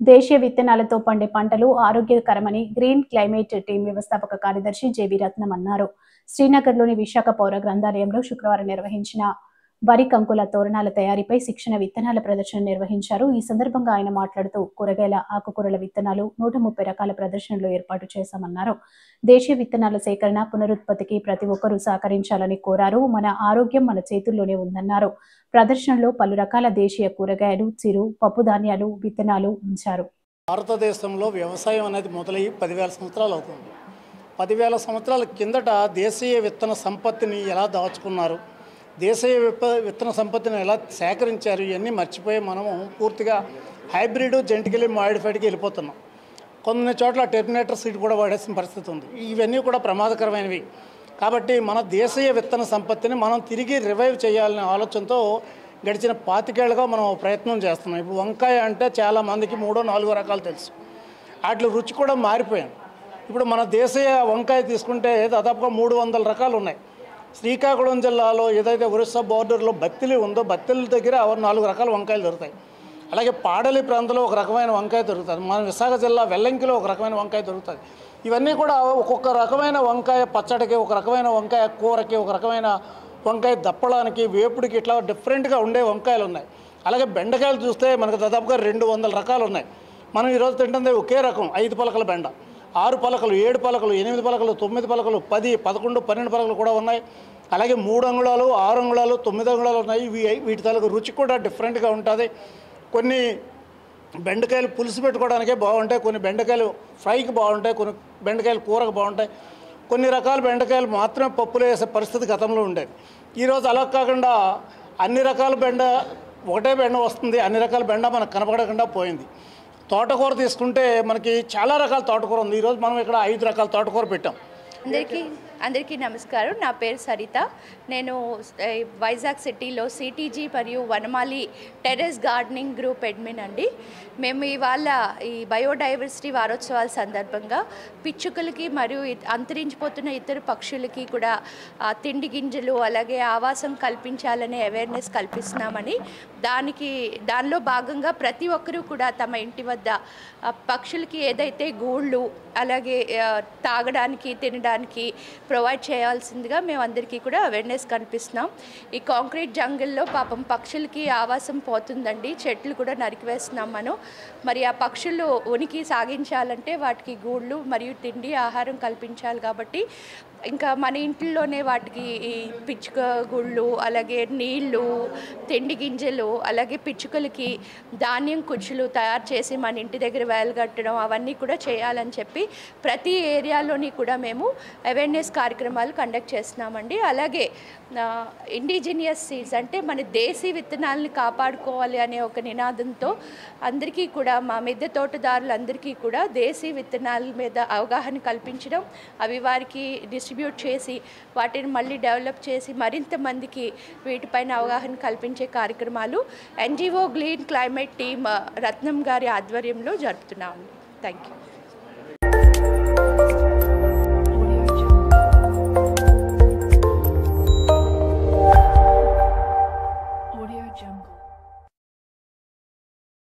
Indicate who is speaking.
Speaker 1: దేశీయ విత్తనాలతో పండే పంటలు ఆరోగ్యకరమని గ్రీన్ క్లైమేట్ టీం వ్యవస్థాపక కార్యదర్శి జేబీ రత్నం అన్నారు. శ్రీనగర్లోని విశాఖ పౌర గ్రంథాలయంలో శుక్రవారం నిర్వహించిన వరి కంకుల తోరణాల తయారీపై శిక్షణ విత్తనాల ప్రదర్శన నిర్వహించారు. ఈ సందర్భంగా ఆయన మాట్లాడుతూ కూరగాయల, ఆకుకూరల విత్తనాలు 130 రకాల ప్రదర్శనలు ఏర్పాటు చేశామన్నారు. దేశీయ విత్తనాల సేకరణ, పునరుత్పత్తికి ప్రతి ఒక్కరూ సహకరించాలని కోరారు. మన ఆరోగ్యం మన చేతుల్లోనే ఉందన్నారు. ప్రదర్శనలో పలు రకాల దేశీయ కూరగాయలు, చిరు, పప్పు ధాన్యాలు, విత్తనాలు ఉంచారు.
Speaker 2: భారతదేశంలో వ్యవసాయం అనేది మొదలై 10,000 సంవత్సరాలు అవుతుంది. 10,000 సంవత్సరాల కిందట దేశీయ విత్తన సంపత్తిని ఎలా దాచుకున్నారు, దేశీయ విత్తన సంపత్తిని ఎలా సేకరించారు, ఇవన్నీ మర్చిపోయి మనము పూర్తిగా హైబ్రిడ్, జెనెటికలీ మాడిఫైడ్కి వెళ్ళిపోతున్నాం. కొన్ని చోట్ల టెర్మినేటర్ సీడ్ కూడా వాడేసిన పరిస్థితి ఉంది. ఇవన్నీ కూడా ప్రమాదకరమైనవి. కాబట్టి మన దేశీయ విత్తన సంపత్తిని మనం తిరిగి రివైవ్ చేయాలనే ఆలోచనతో గడిచిన 25 ఏళ్ళుగా మనం ప్రయత్నం చేస్తున్నాం. ఇప్పుడు వంకాయ అంటే చాలామందికి 3-4 రకాలు తెలుసు. వాటి రుచి కూడా మారిపోయాను. ఇప్పుడు మన దేశీయ వంకాయ తీసుకుంటే దాదాపుగా 300 రకాలు ఉన్నాయి. శ్రీకాకుళం జిల్లాలో ఏదైతే ఒరిస్సా బోర్డర్లో బత్తిలి ఉందో, బత్తిలి దగ్గర 4 రకాల వంకాయలు దొరుకుతాయి. అలాగే పాడలి ప్రాంతంలో ఒక రకమైన వంకాయ దొరుకుతుంది. మన విశాఖ జిల్లా వెల్లంకిలో ఒక రకమైన వంకాయ దొరుకుతుంది. ఇవన్నీ కూడా ఒక్కొక్క రకమైన వంకాయ పచ్చడికి, ఒక రకమైన వంకాయ కూరకి, ఒక రకమైన వంకాయ దప్పడానికి, వేపుడికి, ఇట్లా డిఫరెంట్గా ఉండే వంకాయలు ఉన్నాయి. అలాగే బెండకాయలు చూస్తే మనకు దాదాపుగా 200 రకాలు ఉన్నాయి. మనం ఈరోజు తింటుంది ఒకే రకం 5 పలకల బెండ, 6 పలకలు, 7 పలకలు, 8 పలకలు, 9 పలకలు, 10, 11, 12 పలకలు కూడా ఉన్నాయి. అలాగే 3 అంగుళాలు, 6 అంగుళాలు, 9 అంగుళాలు ఉన్నాయి. వీటి తాలూకు రుచి కూడా డిఫరెంట్గా ఉంటుంది. కొన్ని బెండకాయలు పులుసు పెట్టుకోవడానికే బాగుంటాయి, కొన్ని బెండకాయలు ఫ్రైకి బాగుంటాయి, కొన్ని బెండకాయలు కూరకు బాగుంటాయి, కొన్ని రకాల బెండకాయలు మాత్రమే పప్పులో వేసే పరిస్థితి గతంలో ఉండేది. ఈరోజు అలా కాకుండా అన్ని రకాల బెండ, ఒకటే బెండ వస్తుంది, అన్ని రకాల బెండ మనకు కనపడకుండా పోయింది. తోటకూర తీసుకుంటే మనకి చాలా రకాల తోటకూర ఉంది. ఈరోజు మనం ఇక్కడ 5 రకాల తోటకూర పెట్టాం.
Speaker 3: అందరికీ నమస్కారం. నా పేరు సరిత. నేను వైజాగ్ సిటీలో సిటీజీ మరియు వనమాలి టెర్రస్ గార్డెనింగ్ గ్రూప్ అడ్మిన్ అండి. మేము ఇవాళ ఈ బయోడైవర్సిటీ వారోత్సవాల సందర్భంగా పిచ్చుకలకి మరియు అంతరించిపోతున్న ఇతర పక్షులకి కూడా తిండి గింజలు, అలాగే ఆవాసం కల్పించాలనే అవేర్నెస్ కల్పిస్తున్నామని, దానిలో భాగంగా ప్రతి ఒక్కరూ కూడా తమ ఇంటి వద్ద పక్షులకి ఏదైతే గూళ్ళు, అలాగే తాగడానికి, తినడానికి ప్రొవైడ్ చేయాల్సిందిగా మేము అందరికీ కూడా అవేర్నెస్ కనిపిస్తున్నాం. ఈ కాంక్రీట్ జంగిల్లో పాపం పక్షులకి ఆవాసం పోతుందండి, చెట్లు కూడా నరికివేస్తున్నాం మనం. మరి ఆ పక్షులు ఉనికి సాగించాలంటే వాటికి గూళ్ళు మరియు తిండి, ఆహారం కల్పించాలి. కాబట్టి ఇంకా మన ఇంట్లోనే వాటికి ఈ పిచ్చుక గుళ్ళు, అలాగే నీళ్ళు, తిండి గింజలు, అలాగే పిచ్చుకలకి ధాన్యం కుచ్చులు తయారు చేసి మన ఇంటి దగ్గర వేలగట్టడం, అవన్నీ కూడా చేయాలని చెప్పి ప్రతి ఏరియాలోని కూడా మేము అవేర్నెస్ కార్యక్రమాలు కండక్ట్ చేస్తున్నామండి. అలాగే ఇండిజినియస్ సీడ్స్ అంటే మన దేశీ విత్తనాలను కాపాడుకోవాలి అనే ఒక నినాదంతో అందరికీ కూడా, మా మిద్దె తోటదారులందరికీ కూడా దేశీ విత్తనాల మీద అవగాహన కల్పించడం, అవి వారికి డిస్ట్రిబ్యూట్ చేసి వాటిని మళ్ళీ డెవలప్ చేసి మరింత మందికి వీటిపైన అవగాహన కల్పించే కార్యక్రమాలు ఎన్జిఓ గ్రీన్ క్లైమేట్ టీమ్ రత్నం గారి ఆధ్వర్యంలో జరుపుతున్నాము. Thank you.